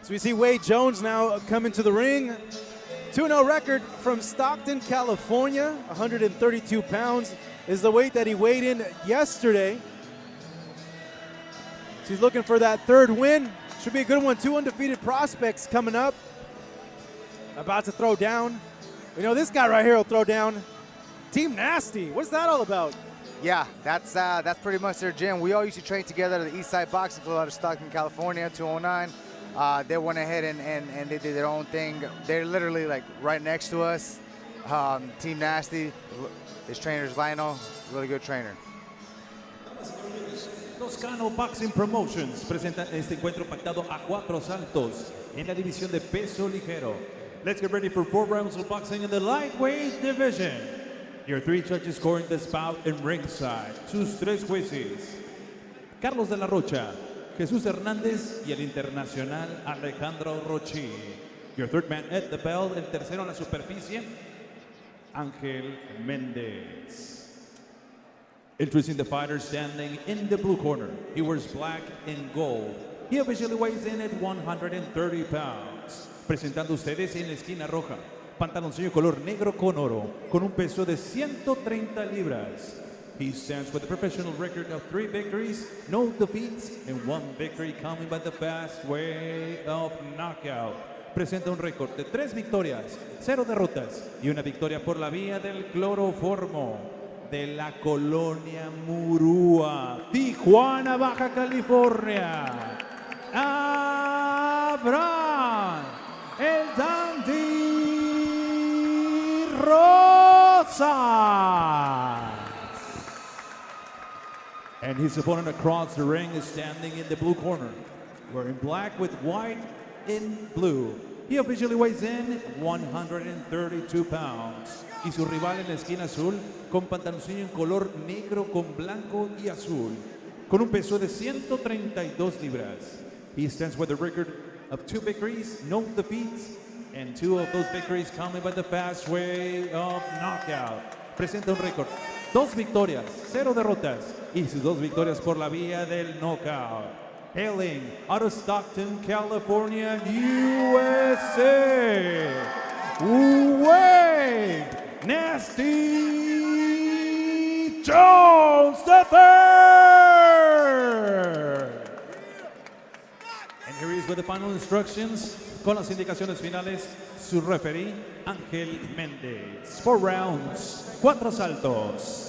So we see Wade Jones now come into the ring. 2-0 record from Stockton, California. 132 pounds is the weight that he weighed in yesterday. So he's looking for that third win. Should be a good one. 2 undefeated prospects coming up. About to throw down. You know, this guy right here will throw down Team Nasty. What's that all about? Yeah, that's pretty much their gym. We all used to train together at the East Side Boxing Club out of Stockton, California, 209. They went ahead and they did their own thing. They're literally like right next to us. Team Nasty, his trainer's Lionel, really good trainer. Toscano Boxing Promotions presenta este encuentro pactado a 4 saltos en la división de peso ligero. Let's get ready for 4 rounds of boxing in the lightweight division. Your 3 judges scoring this bout in ringside. Sus 3 jueces: Carlos de la Rocha, Jesús Hernández y el internacional Alejandro Rochi. Your third man at the bell, el tercero en la superficie, Ángel Méndez. Introducing the fighter standing in the blue corner. He wears black and gold. He officially weighs in at 130 pounds. Presentando ustedes en la esquina roja, pantaloncillo color negro con oro, con un peso de 130 libras. He stands with a professional record of 3 victories, no defeats, and 1 victory coming by the fast way of knockout. Presenta un récord de 3 victorias, 0 derrotas y 1 victoria por la vía del cloroformo. De la colonia Murúa, Tijuana, Baja California, Abraham el Dandy Rosas. And his opponent across the ring is standing in the blue corner, wearing black with white in blue. He officially weighs in 132 pounds. Y su rival en la esquina azul, con pantaloncillo en color negro con blanco y azul, con un peso de 132 libras. He stands with a record of 2 victories, no defeats, and 2 of those victories coming by the fast way of knockout. Presenta un récord, 2 victorias, 0 derrotas, y sus 2 victorias por la vía del knockout. Hailing out of Stockton, California, USA, Wade Nasty Jones III. And here he is with the final instructions. Con las indicaciones finales, su referee, Ángel Méndez. 4 rounds, 4 saltos.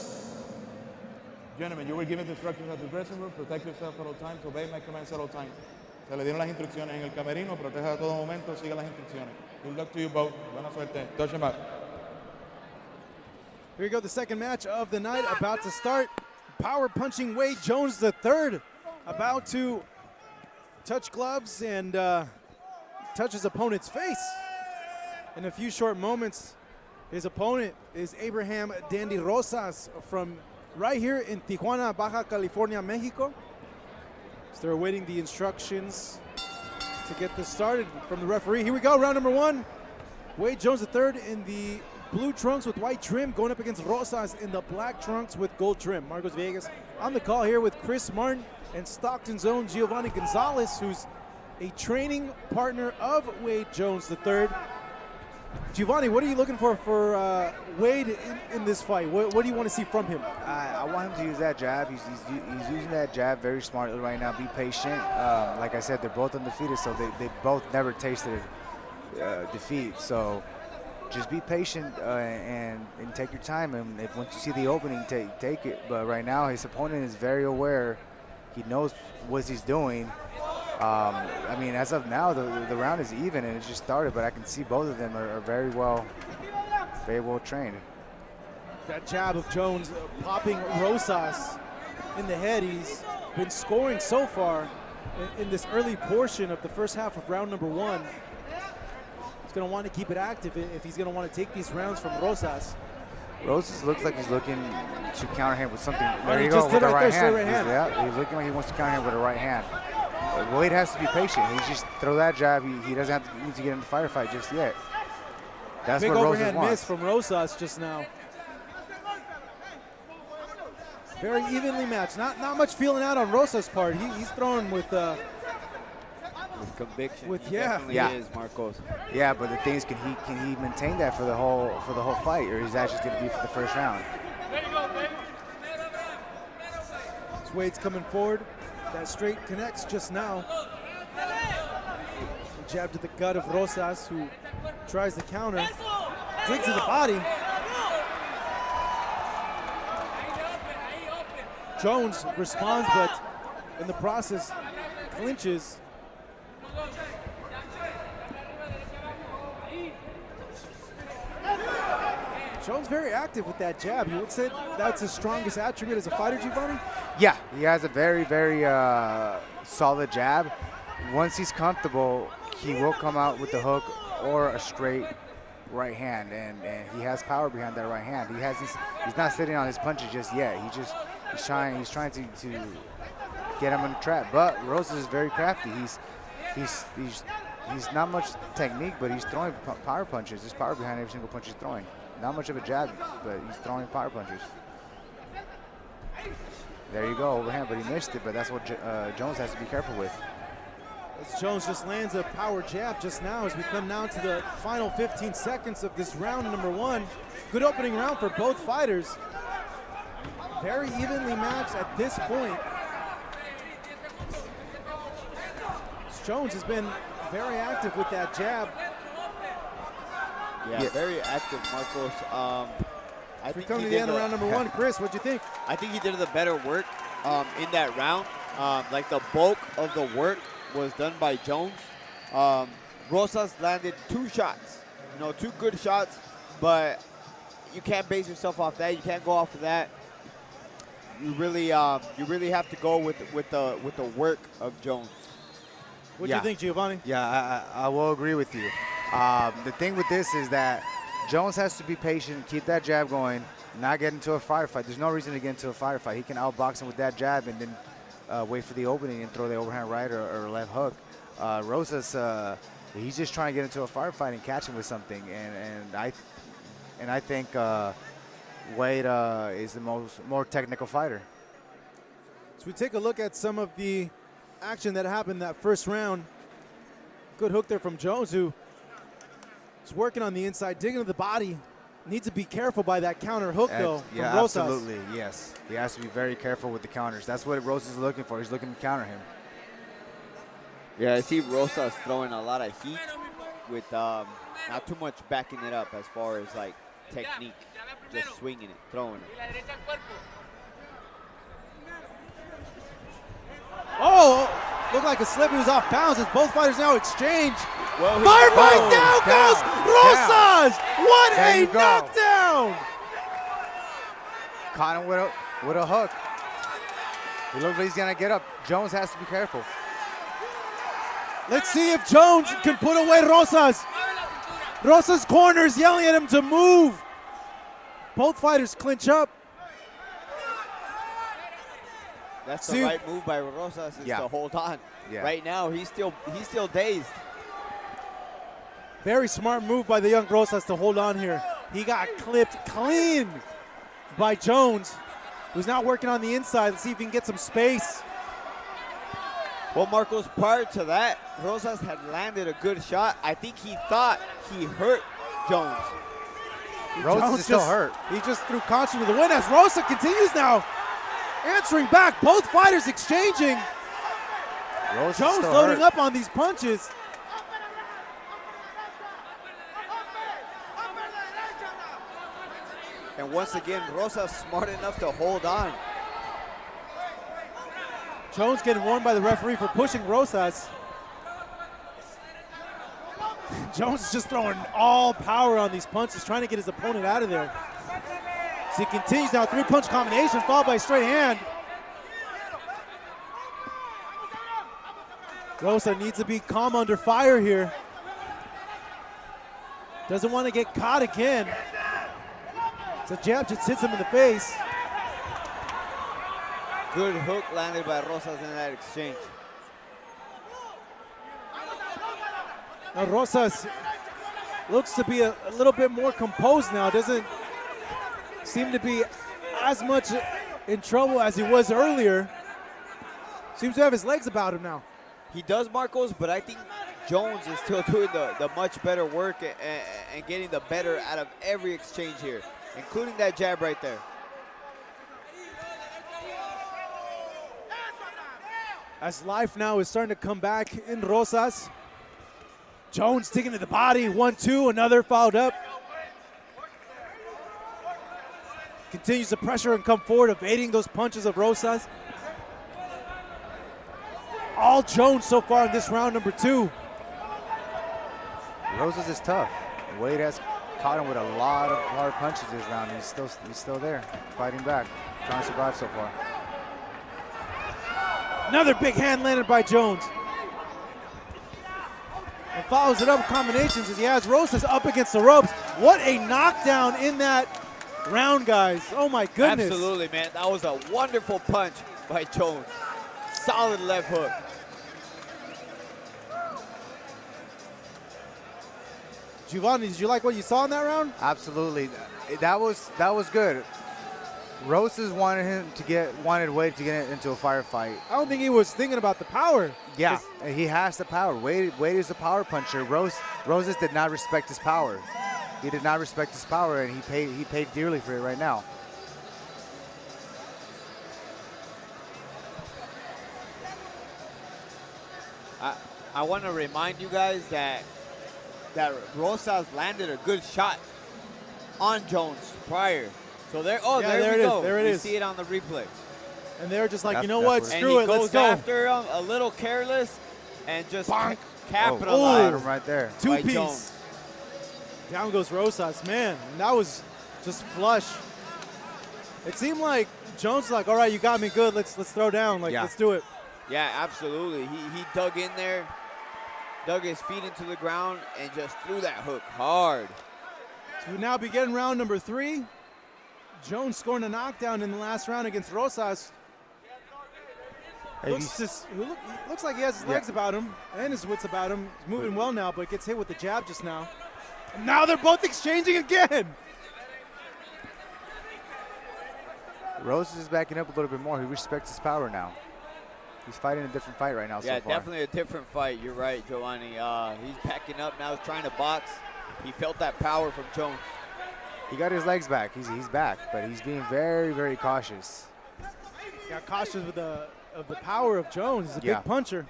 Gentlemen, you were given the instructions at the dressing room. Protect yourself at all times. Obey my commands at all times. Se le dieron las instrucciones en el camerino. Proteja a todo momento. Siga las instrucciones. Good luck to you both. Buena suerte. Touch him up. Here we go, the second match of the night about to start. Power punching Wade Jones III about to touch gloves and touch his opponent's face. In a few short moments, his opponent is Abraham Dandy Rosas from right here in Tijuana, Baja California, Mexico. So they're awaiting the instructions to get this started from the referee. Here we go, round number 1. Wade Jones III in the blue trunks with white trim, going up against Rosas in the black trunks with gold trim. Marcos Vegas on the call here with Chris Martin and Stockton's own Giovanni Gonzalez, who's a training partner of Wade Jones III. Giovanni, what are you looking for Wade in this fight? What do you want to see from him? I want him to use that jab. He's using that jab very smartly right now. Be patient. Like I said, they're both undefeated, so they both never tasted defeat. So just be patient and take your time. And once you see the opening, take it. But right now, his opponent is very aware. He knows what he's doing. I mean, as of now, the round is even and it just started, but I can see both of them are very well trained. That jab of Jones popping Rosas in the head. He's been scoring so far in this early portion of the first half of round number 1. He's going to want to keep it active if he's going to want to take these rounds from Rosas. Rosas looks like he's looking to counter him with something. There you go, with the right hand. Yeah, he's looking like he wants to counter him with a right hand. Wade has to be patient. He just throw that jab. He doesn't need to get into the firefight just yet. That's big what Rosas overhand wants. miss from Rosas just now. Very evenly matched. Not much feeling out on Rosas' part. He's throwing with conviction. With- He yeah. definitely Yeah. is, Marcos. Yeah, but the thing is, can he maintain that for the whole fight, or is that just going to be for the first round? As Wade's coming forward. That straight connects just now. Jab to the gut of Rosas, who tries the counter. Dig to the body. Jones responds, but in the process, clinches. Jones very active with that jab. You would say that's his strongest attribute as a fighter, Giovanni? Yeah, he has a very, very solid jab. Once he's comfortable, he will come out with the hook or a straight right hand, and he has power behind that right hand. He's not sitting on his punches just yet. He's trying to get him in a trap. But Rosas is very crafty. He's not much technique, but he's throwing power punches. There's power behind every single punch he's throwing. Not much of a jab, but he's throwing power punches. There you go, overhand, but he missed it. But that's what Jones has to be careful with. As Jones just lands a power jab just now as we come down to the final 15 seconds of this round number 1. Good opening round for both fighters. Very evenly matched at this point. Jones has been very active with that jab. Yeah, very active, Marcos. I We think come he to the did end of round number 1. Chris, what'd you think? I think he did the better work in that round. Like the bulk of the work was done by Jones. Rosas landed 2 shots, 2 good shots, but you can't base yourself off that. You can't go off of that. You really have to go with the work of Jones. What do you think, Giovanni? Yeah, I will agree with you. The thing with this is that Jones has to be patient, keep that jab going, not get into a firefight. There's no reason to get into a firefight. He can outbox him with that jab and then wait for the opening and throw the overhand right or left hook. Rosas, he's just trying to get into a firefight and catch him with something. And I think Wade is the more technical fighter. So we take a look at some of the action that happened that first round. Good hook there from Jones, who is working on the inside, digging to the body. Needs to be careful by that counter hook, though, from yeah, Rosas. absolutely, yes. He has to be very careful with the counters. That's what Rosas is looking for. He's looking to counter him. Yeah, I see Rosas throwing a lot of heat with not too much backing it up as far as like technique, just swinging it, throwing it. Oh, looked like a slip. He was off bounds as both fighters now exchange. Well, Firefight, down goes Rosas! What There a you go. knockdown! Caught him with a hook. He looks like he's gonna get up. Jones has to be careful. Let's see if Jones can put away Rosas. Rosas' corners yelling at him to move. Both fighters clinch up. That's See the if- right move by Rosas is Yeah. to hold on. Yeah. Right now, he's still dazed. Very smart move by the young Rosas to hold on here. He got clipped clean by Jones, who's now working on the inside. Let's see if he can get some space. Well, Marcos, prior to that, Rosas had landed a good shot. I think he thought he hurt Jones. Rosas Jones is still just- hurt. He just threw caution to the wind as Rosa continues now answering back. Both fighters exchanging. Rosas Jones still loading hurt. up on these punches. And once again, Rosas smart enough to hold on. Jones getting warned by the referee for pushing Rosas. Jones is just throwing all power on these punches, trying to get his opponent out of there. So he continues now, 3-punch combination followed by a straight hand. Rosa needs to be calm under fire here. Doesn't want to get caught again. So jab just hits him in the face. Good hook landed by Rosas in that exchange. Now Rosas looks to be a little bit more composed now. Doesn't seem to be as much in trouble as he was earlier. Seems to have his legs about him now. He does, Marcos, but I think Jones is still doing the much better work and getting the better out of every exchange here, including that jab right there. As life now is starting to come back in Rosas. Jones digging to the body, 1-2, another fouled up. Continues to pressure and come forward, evading those punches of Rosas. All Jones so far in this round number 2. Rosas is tough. Wade has caught him with a lot of hard punches this round. He's still there, fighting back, trying to survive so far. Another big hand landed by Jones. And follows it up with combinations as he has Rosas up against the ropes. What a knockdown in that round, guys. Oh my goodness. Absolutely, man. That was a wonderful punch by Jones. Solid left hook. Giovanni, did you like what you saw in that round? Absolutely, that was good. Rosas wanted Wade to get into a firefight. I don't think he was thinking about the power. Yeah, he has the power. Wade is a power puncher. Rosas did not respect his power. He did not respect his power, and he paid dearly for it right now. I want to remind you guys that Rosas landed a good shot on Jones prior. So there we go. There it is. You see it on the replay. And they're just like, That's- you know that's what? what- Screw it, And he let's goes go. after him a little careless and just Bonk. Got capitalized. him right there. by Two-piece. Jones. Down goes Rosas. Man, that was just flush. It seemed like Jones was like, all right, you got me good. Let's throw down. Like, Yeah. let's do it. Yeah, absolutely. He dug in there, dug his feet into the ground, and just threw that hook hard. So we now begin round number 3. Jones scoring a knockdown in the last round against Rosas. Hey, Looks like he has his legs about him and his wits about him. He's moving well now, but gets hit with the jab just now. And now they're both exchanging again. Rosas is backing up a little bit more. He respects his power now. He's fighting a different fight right now Yeah, so far. definitely a different fight. You're right, Giovanni. He's packing up now. He's trying to box. He felt that power from Jones. He got his legs back. He's back, but he's being very, very cautious. Got cautious with the power of Jones. He's a big puncher.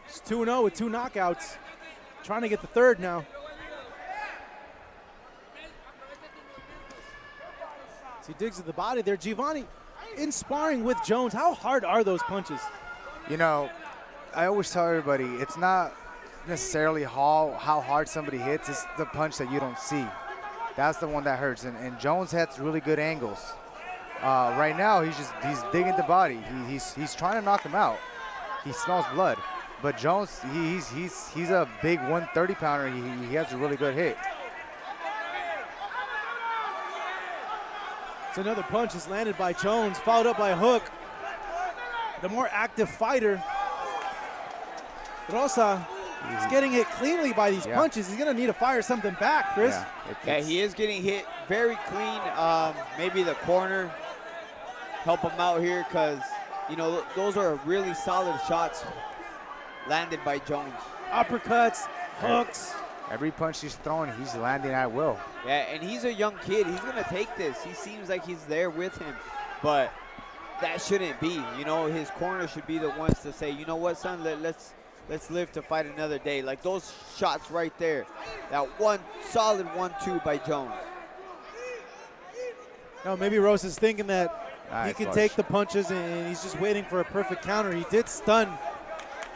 He's 2-0 with 2 knockouts. Trying to get the third now. So he digs at the body there. Giovanni, in sparring with Jones, how hard are those punches? You know, I always tell everybody, it's not necessarily how hard somebody hits, it's the punch that you don't see. That's the one that hurts, and Jones has really good angles. Right now, he's digging the body. He's trying to knock him out. He smells blood, but Jones, he's a big 130-pounder. He has a really good hit. So another punch is landed by Jones, followed up by a hook. The more active fighter, Rosa, is getting hit cleanly by these punches. He's going to need to fire something back, Chris. Yeah, he is getting hit very clean. Maybe the corner help him out here because, you know, those are really solid shots landed by Jones. Uppercuts, hooks. Every punch he's throwing, he's landing at will. Yeah, and he's a young kid. He's going to take this. He seems like he's there with him, but that shouldn't be. You know, his corner should be the ones to say, you know what, son, let's live to fight another day. Like those shots right there, that one solid 1-2 by Jones. No, maybe Rose is thinking that he can flush. take the punches and he's just waiting for a perfect counter. He did stun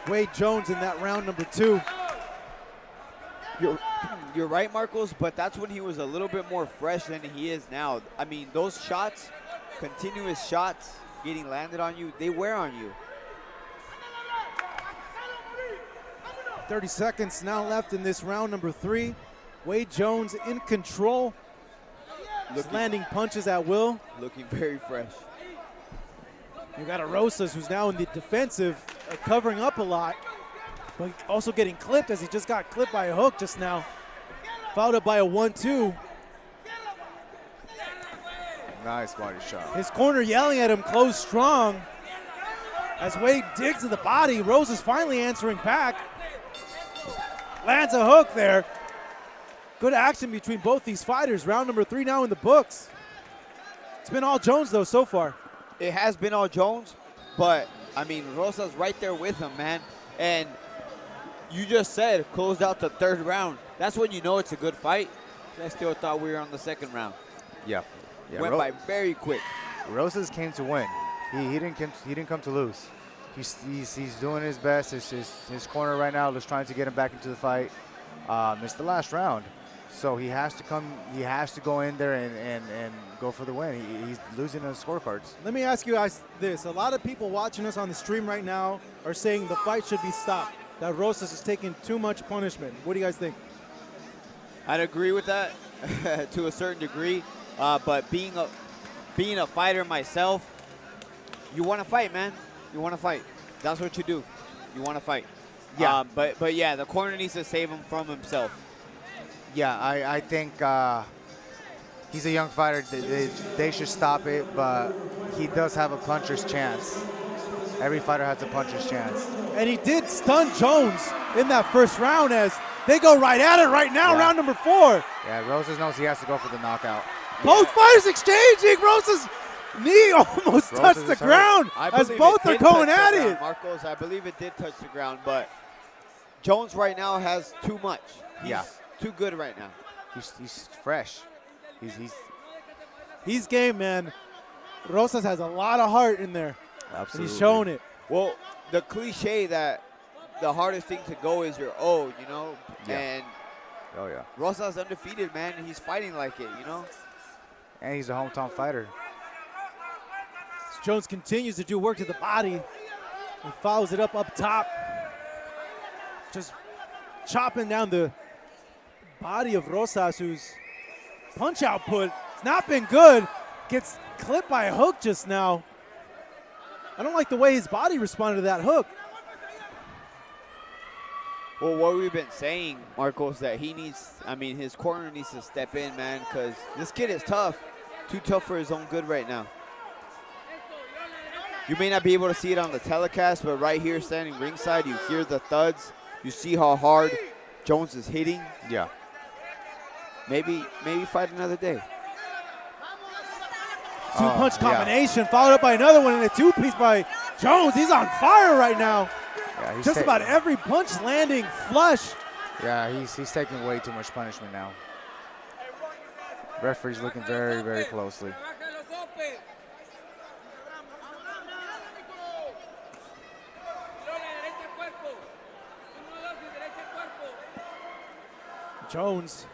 Wade Jones in that round number 2. You're right, Marcos, but that's when he was a little bit more fresh than he is now. I mean, those shots, continuous shots getting landed on you, they wear on you. 30 seconds now left in this round number 3. Wade Jones in control. He's landing punches at will. Looking very fresh. You got a Rosas who's now in the defensive, covering up a lot, but also getting clipped as he just got clipped by a hook just now. Followed up by a 1-2. Nice body shot. His corner yelling at him, close strong. As Wade digs to the body, Rosas finally answering back. Lands a hook there. Good action between both these fighters. Round number 3 now in the books. It's been all Jones, though, so far. It has been all Jones, but, I mean, Rosas right there with him, man. And you just said closed out the 3rd round. That's when you know it's a good fight. I still thought we were on the 2nd round. Yeah. Went by very quick. Rosas came to win. He didn't come to lose. He's doing his best. His corner right now is trying to get him back into the fight. It's the last round, so he has to come. He has to go in there and go for the win. He's losing on the scorecards. Let me ask you guys this. A lot of people watching us on the stream right now are saying the fight should be stopped, that Rosas is taking too much punishment. What do you guys think? I'd agree with that to a certain degree, but being a fighter myself, you want to fight, man. You want to fight. That's what you do. You want to fight. Yeah. But yeah, the corner needs to save him from himself. Yeah, I think he's a young fighter. They should stop it, but he does have a puncher's chance. Every fighter has a puncher's chance. And he did stun Jones in that 1st round as they go right at it right now, round number 4. Yeah, Rosas knows he has to go for the knockout. Both fighters exchanging. Rosas' knee almost touched the ground as both are going at it. Marcos, I believe it did touch the ground, but Jones right now has too much. He's too good right now. He's fresh. He's game, man. Rosas has a lot of heart in there. Absolutely. And he's showing it. Well, the cliche that the hardest thing to go is your own, you know? Yeah. And Oh, yeah. Rosas undefeated, man. He's fighting like it, you know? And he's a hometown fighter. Jones continues to do work to the body and follows it up top. Just chopping down the body of Rosas, whose punch output has not been good. Gets clipped by a hook just now. I don't like the way his body responded to that hook. Well, what we've been saying, Marcos, that he needs, I mean, his corner needs to step in, man, because this kid is tough. Too tough for his own good right now. You may not be able to see it on the telecast, but right here standing ringside, you hear the thuds. You see how hard Jones is hitting. Yeah. Maybe fight another day. Two-punch combination followed up by another one, and a two-piece by Jones. He's on fire right now. Yeah, Just about every punch landing flush. Yeah, he's taking way too much punishment now. Referee's looking very, very closely. Jones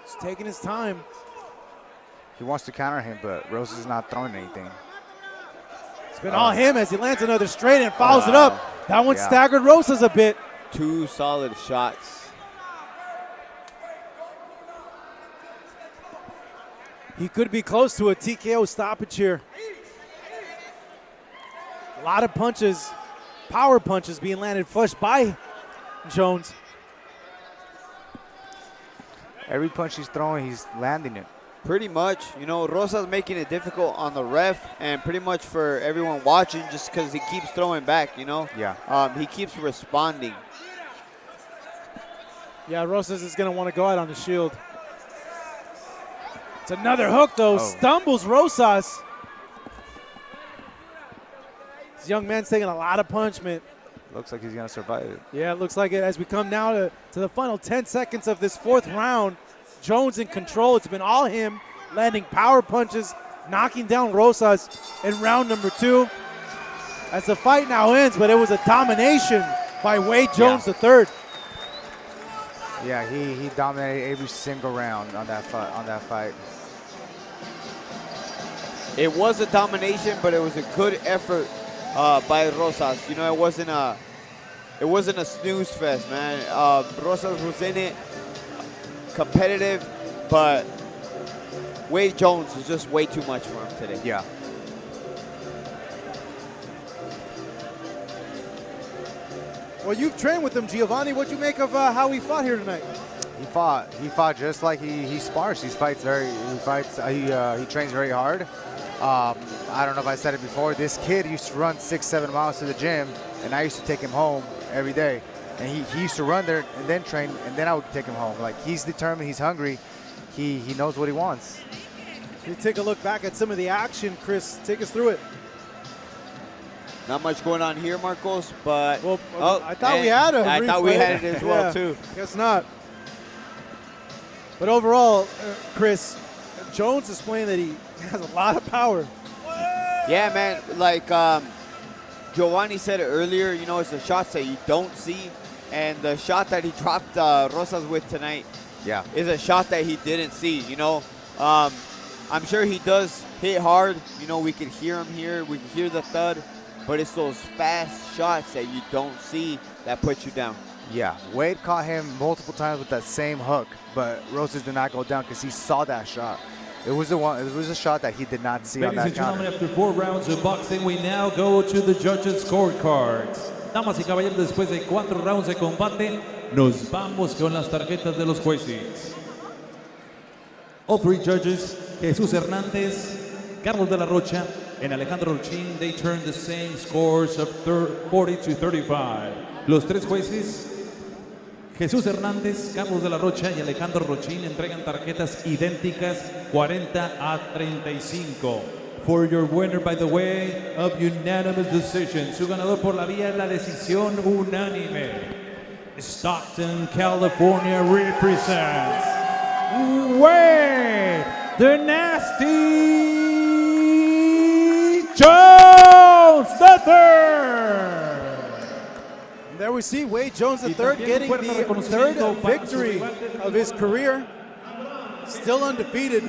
is taking his time. He wants to counter him, but Rosas is not throwing anything. It's been all him as he lands another straight and follows it up. That one staggered Rosas a bit. Two solid shots. He could be close to a TKO stoppage here. A lot of punches, power punches being landed flush by Jones. Every punch he's throwing, he's landing it. Pretty much. You know, Rosas making it difficult on the ref and pretty much for everyone watching just because he keeps throwing back, you know? Yeah. He keeps responding. Yeah, Rosas is going to want to go out on the shield. It's another hook, though. Stumbles Rosas. This young man's taking a lot of punishment. Looks like he's going to survive it. Yeah, it looks like it as we come now to the final 10 seconds of this fourth round. Jones in control. It's been all him, landing power punches, knocking down Rosas in round number 2. As the fight now ends, but it was a domination by Wade Jones III. Yeah, he dominated every single round on that fight. It was a domination, but it was a good effort by Rosas. You know, it wasn't a snooze fest, man. Rosas was in it, competitive, but Wade Jones was just way too much for him today. Yeah. Well, you've trained with him, Giovanni. What'd you make of how he fought here tonight? He fought just like he spars. He trains very hard. I don't know if I said it before, this kid used to run 6-7 miles to the gym, and I used to take him home every day. And he used to run there and then train, and then I would take him home. Like, he's determined, he's hungry, he knows what he wants. You take a look back at some of the action, Chris. Take us through it. Not much going on here, Marcos, but Well, I thought we had a I thought we replay. had it as well Yeah, too. Guess not. But overall, Chris, Jones is playing that he has a lot of power. Yeah, man. Like Giovanni said it earlier, you know, it's the shots that you don't see, and the shot that he dropped Rosas with tonight, Yeah. is a shot that he didn't see. You know, I'm sure he does hit hard. You know, we could hear him here, we could hear the thud, but it's those fast shots that you don't see that put you down. Yeah, Wade caught him multiple times with that same hook, but Rosas did not go down because he saw that shot. It was a shot that he did not see on Ladies that and gentlemen, counter. after 4 rounds of boxing, we now go to the judges' scorecards. Damas y caballeros, después de 4 rounds de combate, nos vamos con las tarjetas de los jueces. All 3 judges, Jesús Hernández, Carlos de la Rocha, and Alejandro Rochín, they turned the same scores of 40 to 35. Los 3 jueces, Jesús Hernández, Carlos de la Rocha y Alejandro Rochín, entregan tarjetas idénticas 40 a 35. For your winner by the way of unanimous decision, su ganador por la vía de la decisión unánime, Stockton, California represents Wade the Nasty Jones III. There we see Wade Jones III getting the 3rd victory of his career. Still undefeated.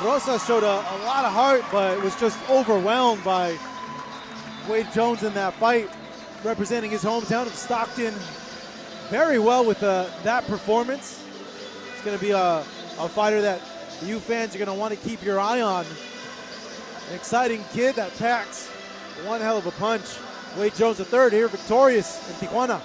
Rosas showed a lot of heart, but was just overwhelmed by Wade Jones in that fight, representing his hometown of Stockton very well with that performance. It's going to be a fighter that you fans are going to want to keep your eye on. An exciting kid that packs one hell of a punch. Wade Jones III here victorious in Tijuana.